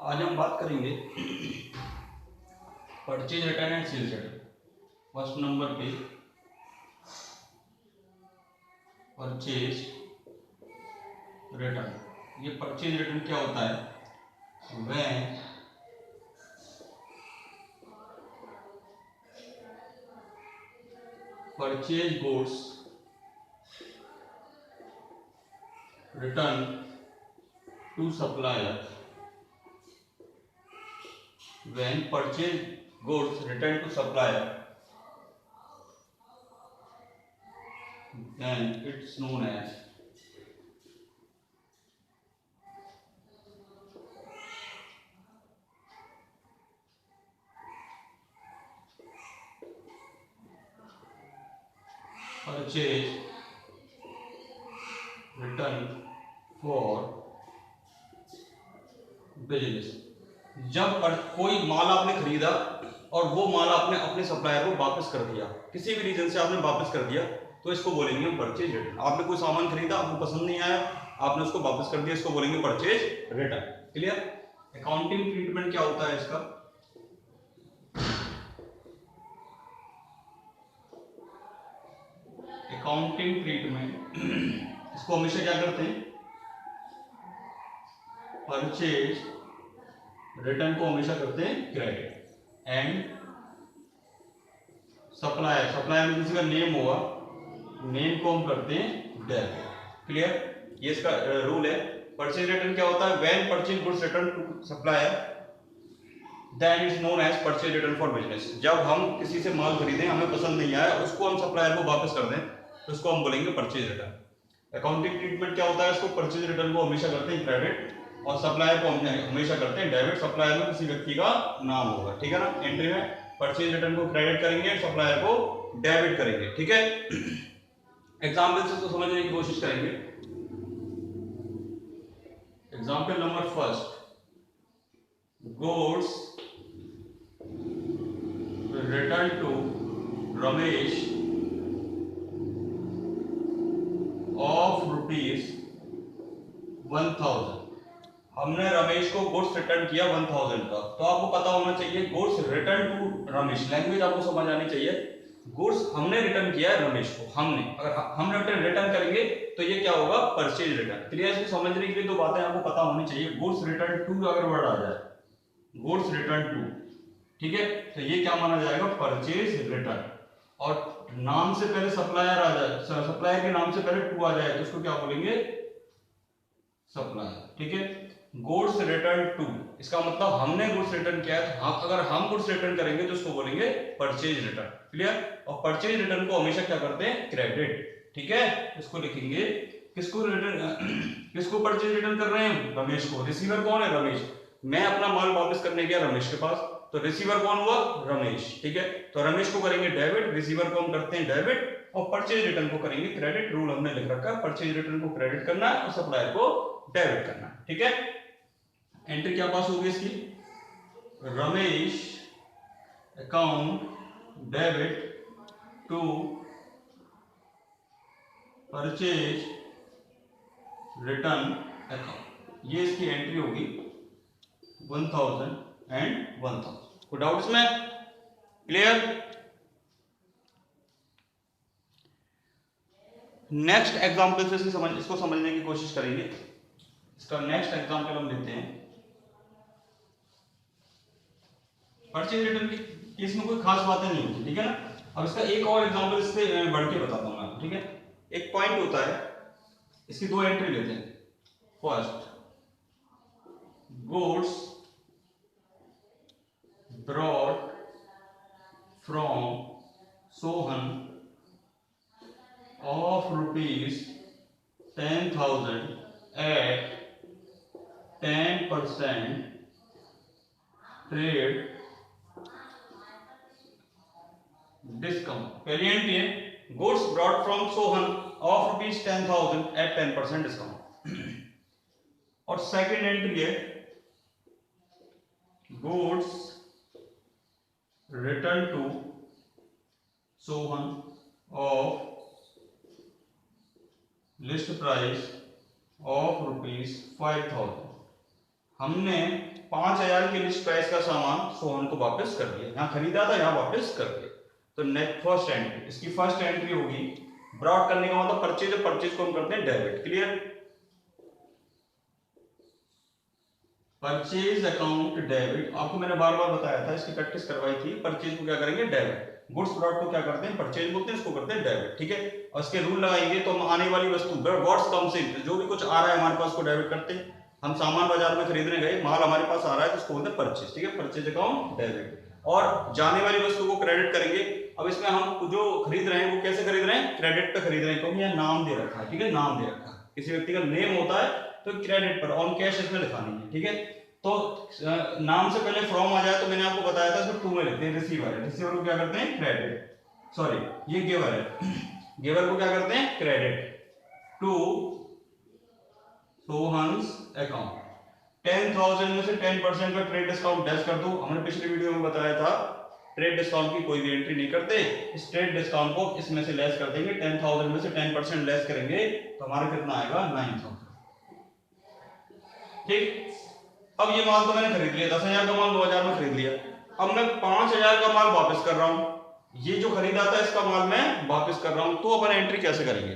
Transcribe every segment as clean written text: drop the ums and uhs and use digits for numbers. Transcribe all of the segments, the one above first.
आज हम बात करेंगे purchase return and sales return. First number पे परचेज रिटर्न। ये परचेज रिटर्न क्या होता है? When purchase goods return to supplier, when purchase goods return to supplier, then it's known as purchase return for business. जब कोई माल आपने खरीदा और वो माल आपने अपने सप्लायर को वापस कर दिया, किसी भी रीजन से आपने वापस कर दिया, तो इसको बोलेंगे हम परचेज रिटर्न। आपने कोई सामान खरीदा, आपको पसंद नहीं आया, आपने उसको वापस कर दिया, इसको बोलेंगे purchase return. Clear? Accounting treatment क्या होता है इसका? अकाउंटिंग ट्रीटमेंट इसको हमेशा क्या करते हैं? परचेज रिटर्न को हमेशा करते हैं क्रेडिट। एंड सप्लायर, सप्लायर में किसी का नेम होगा, नेम को हम करते हैं डेबिट। क्लियर? ये इसका रूल है। परचेज रिटर्न क्या होता है? When purchase goods return to supplier, then is known as purchase return for business. जब हम किसी से माल खरीदें, हमें पसंद नहीं आया, उसको हम सप्लायर को वापस कर दें, तो उसको हम बोलेंगे परचेज रिटर्न। अकाउंटिंग ट्रीटमेंट क्या होता है? इसको परचेज रिटर्न को हमेशा करते हैं क्रेडिट और सप्लायर को हम हमेशा करते हैं डेबिट। सप्लायर में किसी व्यक्ति का नाम होगा, ठीक है ना? एंट्री में परचेज रिटर्न को क्रेडिट करेंगे, सप्लायर को डेबिट करेंगे, ठीक है? एग्जाम्पल से इसको समझने की कोशिश करेंगे। Example number first, goods return to Ramesh of ₹1000। हमने रमेश को गुड्स रिटर्न किया 1000 का। तो आपको पता होना चाहिए goods return to Ramesh, language आपको समझ आनी चाहिए। गुड्स हमने रिटर्न किया है रमेश को, हमने, अगर हमने रिटर्न करेंगे तो ये क्या होगा? Purchase return. क्लियर? इसको समझने के लिए दो बातें आपको पता होनी चाहिए। गुड्स रिटर्न टू अगर वर्ड आ जाए, गुड्स रिटर्न टू, ठीक है, तो ये क्या माना जाएगा? Purchase return. और नाम से पहले सप्लायर आ जाए, सप्लायर के नाम से पहले टू आ जाए, तो उसको क्या बोलेंगे? सप्लायर, ठीक है? गुड्स रिटर्न टू, इसका मतलब हमने गुड्स रिटर्न किया है, तो अगर हम गुड्स रिटर्न करेंगे तो उसको बोलेंगे परचेज रिटर्न। क्लियर? और परचेज रिटर्न को हमेशा क्या करते हैं? क्रेडिट, ठीक है? इसको लिखेंगे, किसको रिटर्न, किसको परचेज रिटर्न कर रहे हैं? रमेश को। रिसीवर कौन है? रमेश। मैं अपना माल वापस करने गया रमेश के पास, तो रिसीवर कौन हुआ? रमेश, ठीक है? तो रमेश को करेंगे डेबिट, रिसीवर को हम करते हैं डेबिट, और परचेज रिटर्न को करेंगे क्रेडिट। रूल हमने लिख रखा है, परचेज रिटर्न को क्रेडिट करना है और सप्लायर को डेबिट करना है, ठीक है? एंट्री क्या पास होगी इसकी? Ramesh account debit to purchase return account. ये इसकी एंट्री होगी 1000 एंड 1000। कोई डाउट इसमें? क्लियर? नेक्स्ट एग्जांपल से इसको समझने की कोशिश करेंगे। इसका नेक्स्ट एग्जांपल हम लेते हैं। परचेज रिटर्न की केस में कोई खास बातें नहीं होती, ठीक है ना? अब इसका एक और एग्जांपल इससे बढ़ के बताता हूं मैं आपको, ठीक है? एक पॉइंट होता है, इसकी दो एंट्री लेते हैं। First, goods brought from Sohan of ₹10,000 at 10% trade discount। पहली एंट्री है, goods brought from Sohan of ₹10,000 at 10% discount. और सेकंड एंट्री है, goods return to Sohan of list price of ₹5,000 हमने 5,000 की लिस्ट प्राइस का सामान सोहन को वापस कर दिया, यहाँ खरीदा था यहाँ वापस कर दिया। तो नेक्स्ट फर्स्ट एंट्री, इसकी फर्स्ट एंट्री होगी ब्रॉड करने का मतलब परचेज, और परचेज को हम करते हैं debit. Clear? Purchase account debit, आपको मैंने बार बार बताया था, इसकी प्रैक्टिस करवाई थी। परचेज को क्या करेंगे? डेबिट। गुड्स प्रोडक्ट को क्या करते हैं? परचेज बोलते हैं, इसको करते हैं डेबिट। ठीक है? और इसके रूल लगाएंगे तो हम आने वाली वस्तु व्हाट्स कम्स इन, जो भी कुछ आ रहा है हमारे पास को डेबिट करते हैं। हम सामान बाजार में खरीदने गए, माल हमारे पास आ रहा है तो उसको बोलते हैं परचेज। ठीक है? Purchase account debit. और जाने वाली वस्तु को क्रेडिट करेंगे। अब इसमें हम जो खरीद रहे हैं वो कैसे खरीद रहे हैं? क्रेडिट पे खरीद रहे हैं, क्योंकि यहाँ नाम दे रखा है। ठीक है? नाम दे रखा है, किसी व्यक्ति का नेम होता है तो क्रेडिट पर, ऑन कैश इसमें लिखानी है। ठीक है? तो नाम से पहले फ्रॉम आ जाए तो मैंने आपको बताया था इसमें टू में लिखते हैं, रिसीवर है, रिसीवर को क्या करते हैं? क्रेडिट। सॉरी, ये गिवर है, गिवर को क्या करते हैं? Credit to Sohan's account. 10,000 में से 10% का ट्रेड डिस्काउंट डैश कर दो। हमने पिछली वीडियो में बताया था ट्रेड डिस्काउंट की कोई भी एंट्री नहीं करते, इस ट्रेड डिस्काउंट को इसमें से लेस कर देंगे। 10,000 में से 10% लेस करेंगे तो हमारा कितना आएगा? 9,000। ठीक? अब ये माल तो मैंने खरीद लिया, 10,000 का माल 2,000 में खरीद लिया। अब मैं 5,000 का माल वापस कर रहा हूं, ये जो खरीदा था इसका माल मैं वापस कर रहा हूं, तो अपन एंट्री कैसे करेंगे?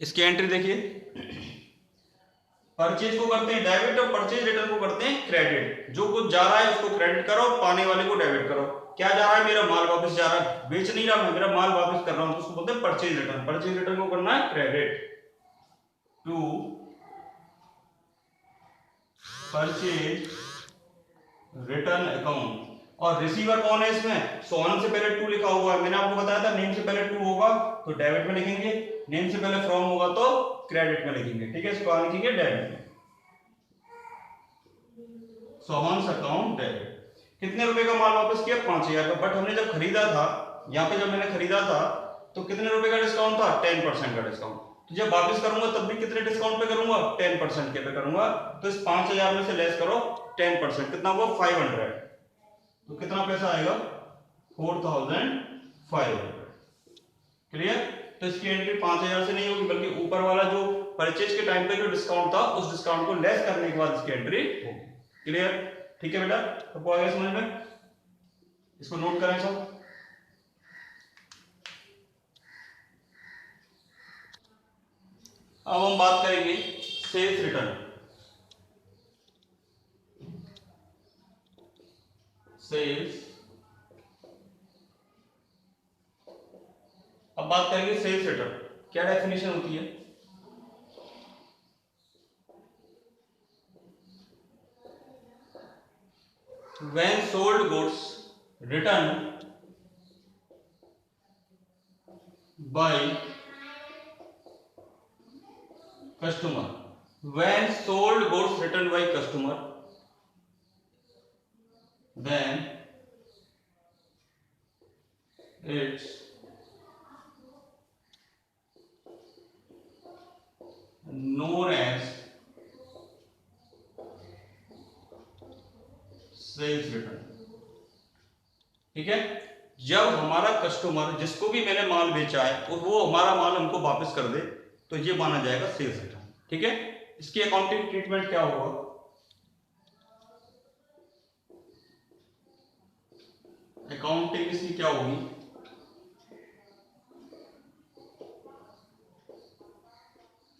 इसकी एंट्री देखिए, परचेज को करते हैं डेबिट और परचेज रिटर्न को करते हैं क्रेडिट। जो कुछ जा रहा है उसको क्रेडिट करो, पाने वाले को डेबिट करो। क्या जा रहा है? मेरा माल वापस जा रहा है, बेच नहीं रहा मैं, मेरा माल वापस कर रहा हूं, तो उसको बोलते हैं परचेज रिटर्न। परचेज रिटर्न को करना है credit to purchase return account. और रिसीवर कौन है इसमें? सोहन से पहले टू लिखा हुआ है, मैंने आपको बताया था नेम से पहले टू होगा तो डेबिट में लिखेंगे, नेम से पहले फ्रॉम होगा तो क्रेडिट में लिखेंगे। ठीक है? इसको आगे लिखेंगे डेबिट में, सोहन्स अकाउंट डेबिट। कितने रुपए का माल वापस किया? 5,000 का। बट हमने जब खरीदा था, यहाँ पे जब मैंने खरीदा था तो कितने रुपए का डिस्काउंट था? 10% का डिस्काउंट। तो जब वापस करूंगा तब भी कितने डिस्काउंट पे करूंगा? 10% के पे करूंगा। तो इस 5,000 में से लेस करो 10%, कितना हुआ? 500। तो कितना पैसा आएगा? 4,500। क्लियर? तो इसकी एंट्री 5,000 से नहीं होगी, बल्कि ऊपर वाला जो परचेज के टाइम पे जो डिस्काउंट था उस डिस्काउंट को लेस करने के बाद इसकी एंट्री होगी। क्लियर? ठीक है बेटा, सबको आ गया समझ में? इसको नोट करें सब। अब हम बात करेंगे सेल्स रिटर्न। सेल्स, अब बात करेंगे सेल्स रिटर्न, क्या डेफिनेशन होती है? When sold goods returned by customer, when sold goods returned by customer, then it's known as sales return. ठीक है? जब हमारा कस्टमर, जिसको भी मैंने माल बेचा है, और वो हमारा माल हमको वापस कर दे तो ये माना जाएगा सेल्स रिटर्न। ठीक है? इसकी अकाउंटिंग ट्रीटमेंट क्या होगा? अकाउंटिंग इसकी क्या होगी?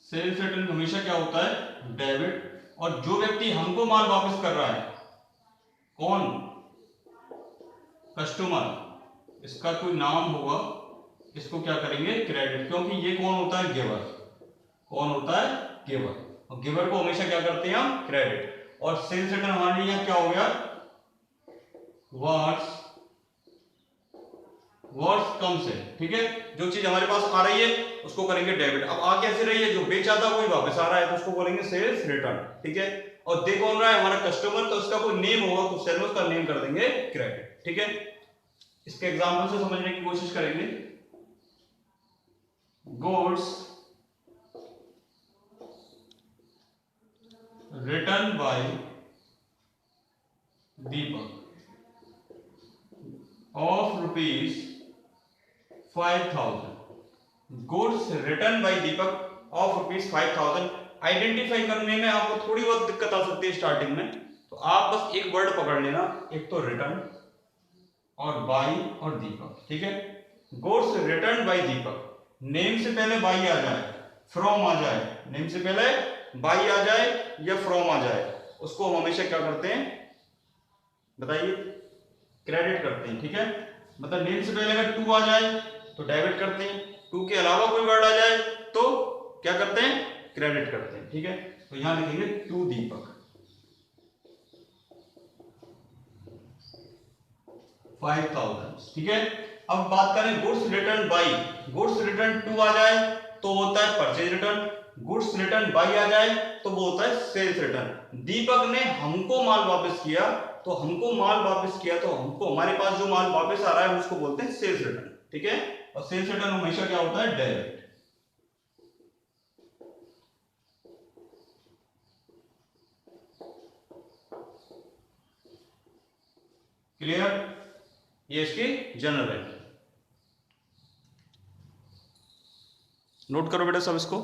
सेल्स रिटर्न हमेशा क्या होता है? डेबिट। और जो व्यक्ति हमको माल वापस कर रहा है, कौन? कस्टमर, इसका कोई नाम होगा, इसको क्या करेंगे? क्रेडिट, क्योंकि ये कौन होता है? गिवर। कौन होता है? गिवर। और गिवर को हमेशा क्या करते हैं हम? क्रेडिट। और सेल्स रिटर्न हमारे लिए क्या हो गया? What's comes in. ठीक है? जो चीज हमारे पास आ रही है उसको करेंगे डेबिट। अब आ कैसे रही है? जो बेचा था वही वापस आ रहा है तो उसको बोलेंगे सेल्स रिटर्न। ठीक है? और दे कौन रहा है? हमारा कस्टमर, तो उसका कोई नेम होगा तो सेल में उसका नेम कर देंगे क्रेडिट। ठीक है? इसके एग्जांपल से समझने की कोशिश करेंगे। Goods return by Deepak of ₹5,000। Goods return by Deepak of ₹5,000। Identify करने में आपको थोड़ी बहुत दिक्कत आ सकती है स्टार्टिंग में, तो आप बस एक वर्ड पकड़ लेना, एक तो रिटर्न और बाई और दीपक, ठीक है। Goods return by Deepak, name से पहले बाई आ जाए, फ्रॉम आ जाए, नेम से पहले बाई आ जाए या फ्रॉम आ जाए, उसको हम हमेशा क्या करते हैं बताइए, क्रेडिट करते हैं, ठीक है। मतलब नेम से पहले अगर टू आ जाए तो डेबिट करते हैं, टू के अलावा कोई वर्ड आ जाए तो क्या करते हैं, क्रेडिट करते हैं, ठीक है। तो यहां लिखेंगे टू दीपक 5000, ठीक है। अब बात करें goods return by, goods return to आ जाए तो होता है purchase return, goods return by आ जाए तो वो होता है सेल्स रिटर्न। दीपक ने हमको माल वापस किया, तो हमको माल वापस किया तो हमको हमारे पास जो माल वापस आ रहा है उसको बोलते हैं सेल्स रिटर्न, ठीक है। और सेल्स रिटर्न हमेशा क्या होता है, डेबिट। क्लियर, ये इसकी जनरल एंट्री, नोट करो बेटा सब इसको।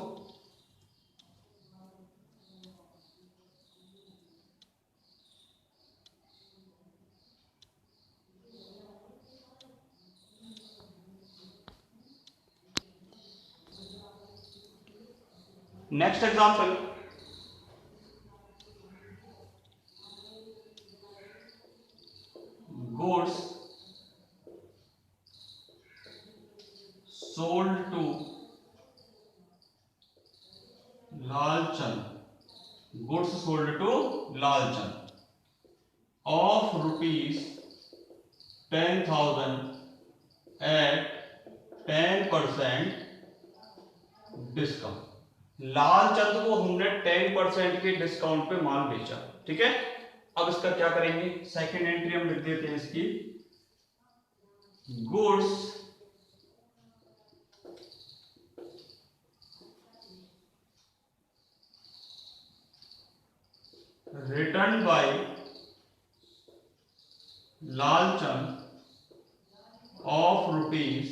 Next example, goods sold to Lalchand, goods sold to Lalchand of rupees 10,000 at 10% discount. Lalchand को हमने 10% के डिस्काउंट पे माल बेचा, ठीक है। अब इसका क्या करेंगे, सेकेंड एंट्री हम लिख देते हैं इसकी, goods return by Lalchand of rupees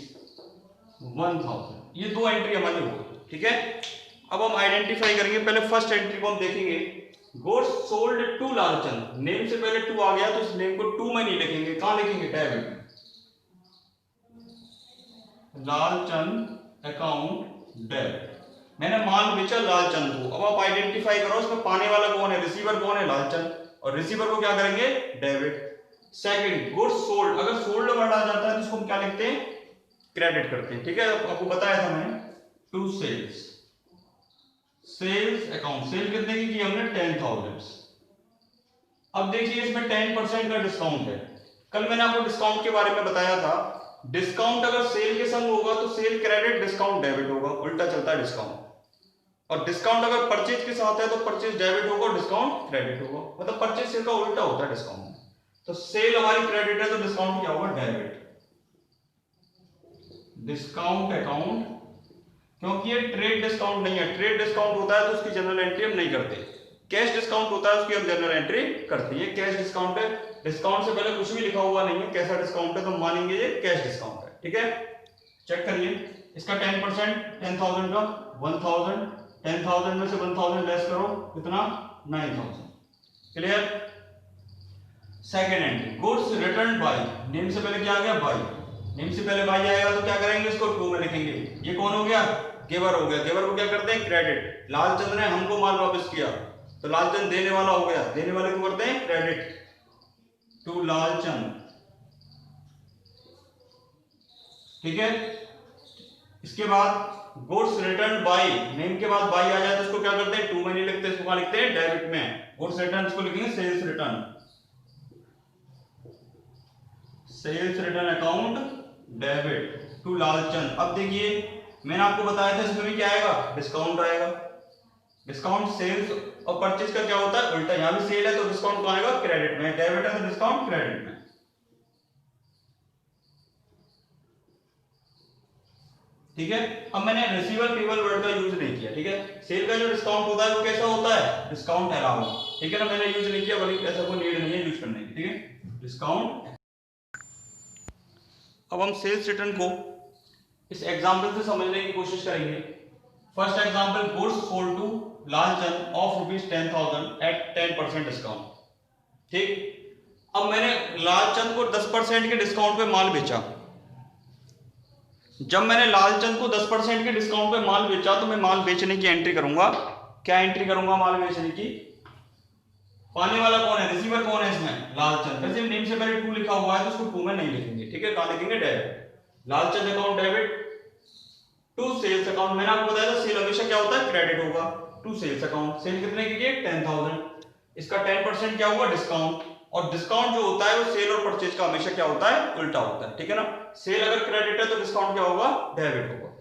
1000। ये दो एंट्री हमारी हो गई, ठीक है। अब हम आइडेंटिफाई करेंगे, पहले फर्स्ट एंट्री को हम देखेंगे, goods sold to Lalchand, name से पहले टू आ गया तो इस नेम को टू में नहीं लिखेंगे, कहां लिखेंगे, डेबिट में, लालचंद अकाउंट डेबिट। मैंने माल बेचा लालचंद को, अब आप आइडेंटिफाई करो इसमें पाने वाला कौन है, रिसीवर कौन है, लालचंद, और रिसीवर को क्या करेंगे, डेबिट। सेकंड, गुड्स सोल्ड, अगर सोल्ड वर्ड आ जाता है तो इसको हम क्या लिखते हैं, क्रेडिट करते हैं, ठीक है। आपको बताया था मैंने, to sales, sales account, sale कितने की हमने 10,000। अब देखिए इसमें 10% का डिस्काउंट है, कल मैंने आपको डिस्काउंट के बारे में बताया था, डिस्काउंट अगर सेल के संग होगा तो सेल क्रेडिट, डिस्काउंट डेबिट होगा, उल्टा चलता है डिस्काउंट। और डिस्काउंट अगर परचेज के साथ है तो परचेज डेबिट होगा और डिस्काउंट क्रेडिट होगा, मतलब परचेज सेल का उल्टा होता है डिस्काउंट में। तो सेल हमारी क्रेडिट है तो डिस्काउंट क्या होगा, डेबिट, डिस्काउंट अकाउंट, क्योंकि ये ट्रेड डिस्काउंट नहीं है, ट्रेड डिस्काउंट होता है तो उसकी जनरल एंट्री हम नहीं करते, कैश डिस्काउंट होता है उसकी हम जनरल एंट्री करते हैं। कैश डिस्काउंट है, डिस्काउंट से पहले कुछ भी लिखा हुआ नहीं है, कैसा डिस्काउंट है तो मानेंगे ये कैश डिस्काउंट है, ठीक है। चेक करिए, इसका 10%, 10,000 का 1000, 10,000 में से 1000 लेस करो, कितना, 9,000, clear. Second entry, goods return by, name से पहले क्या आ गया, बाय, नेम से पहले बाई आएगा तो क्या करेंगे, इसको टू में लिखेंगे। ये कौन हो गया, गेवर हो गया, गेवर को क्या करते हैं, क्रेडिट। लालचंद ने हमको माल वापस किया तो लालचंद देने वाला हो गया, देने वाले को करते हैं क्रेडिट, टू लालचंद, ठीक है। इसके बाद गुड्स रिटर्न बाय, नेम के बाद बाई आ जाए तो इसको क्या करते हैं, टू में नहीं लिखते, इसको क्या लिखते हैं, डेबिट में। गुड्स रिटर्न इसको लिखेंगे sales return, sales return account debit to Lalchand. अब देखिए मैंने आपको बताया था इसमें भी क्या आएगा, डिस्काउंट आएगा, डिस्काउंट सेल्स और परचेज का क्या होता है, उल्टा, यहां भी सेल है तो डिस्काउंट कहां आएगा, क्रेडिट में, डेबिट है तो डिस्काउंट क्रेडिट में, ठीक है। अब मैंने रिसीवर पेबल वर्ड का यूज नहीं किया, ठीक है। सेल का जो डिस्काउंट होता है वो कैसा होता है, डिस्काउंट अलाउ, ठीक है ना, मैंने यूज नहीं किया, बल्कि ऐसा कोई नीड नहीं है यूज करने की, ठीक है, डिस्काउंट। अब हम सेल्स रिटर्न को इस एग्जांपल से समझने की कोशिश करेंगे। First example, goods sold to Lalchand of ₹10,000 at 10% discount. ठीक, अब मैंने लालचंद को 10% के डिस्काउंट पे माल बेचा। जब मैंने लालचंद को 10% के डिस्काउंट पे माल बेचा तो मैं माल बेचने की एंट्री करूंगा। क्या एंट्री करूंगा माल बेचने की? पाने वाला कौन है, रिसीवर कौन है इसमें? लालचंद। वैसे नेम से पहले 2 लिखा हुआ है तो उसको 2 में नहीं लिखेंगे, ठीक है, कहां लिखेंगे? Debit. Lalchand account debit to sales account. मैंने आपको बताया था सेल हमेशा क्या होता है? क्रेडिट होगा टू सेल्स अकाउंट। सेल कितने की है? 10,000। इसका 10% क्या हुआ? डिस्काउंट। और डिस्काउंट जो होता है वो सेल और परचेज का हमेशा क्या होता है? उल्टा होता है, ठीक है ना। सेल अगर क्रेडिट है तो डिस्काउंट क्या होगा? डेबिट होगा।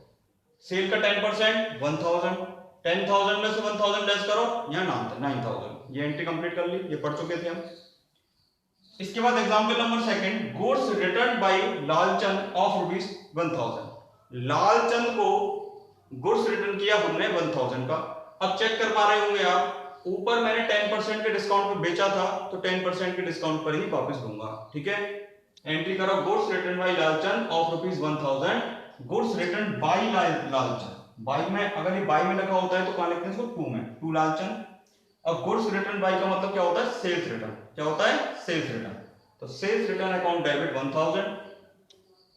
सेल का 10% 1,000, 10,000 में से 1,000 लेस करो, यहाँ 9,000। ये एंट्री कंप्लीट कर ली, ये पढ़ चुके थे हम। इसके बाद example number second, goods return by Lalchand of ₹1,000। Lalchand को गुड्स रिटर्न किया हमने 1,000 का। अब चेक कर पा रहे होंगे आप, ऊपर मैंने 10% के डिस्काउंट पे बेचा था तो 10% के डिस्काउंट पर ही वापस दूंगा, ठीक है। एंट्री करो, goods return by Lalchand of ₹1,000। Goods return by Lalchand, by में, अगर ये बाय में लिखा होता है तो कहां लिखते हैं इसको? 2 में, टू लालचंद। अब गुड्स रिटर्न बाय का मतलब क्या होता है? Sales return. क्या होता है? Sales return. तो sales return account debit 1,000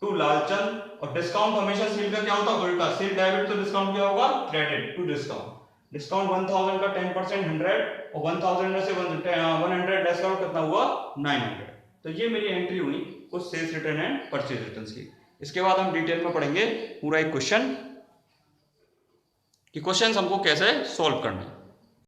to Lalchand. और डिस्काउंट हमेशा सेल का क्या होता है? उल्टा। सेल डेबिट तो डिस्काउंट क्या होगा? Credit to discount. डिस्काउंट 1,000 का 10% 100 और 1,000 में से 100 लेस करो, कितना हुआ? 900। तो ये मेरी एंट्री हुई कुछ sales return and purchase returns की। इसके बाद हम डिटेल में पढ़ेंगे पूरा एक क्वेश्चन कि क्वेश्चंस हमको कैसे सॉल्व करना है।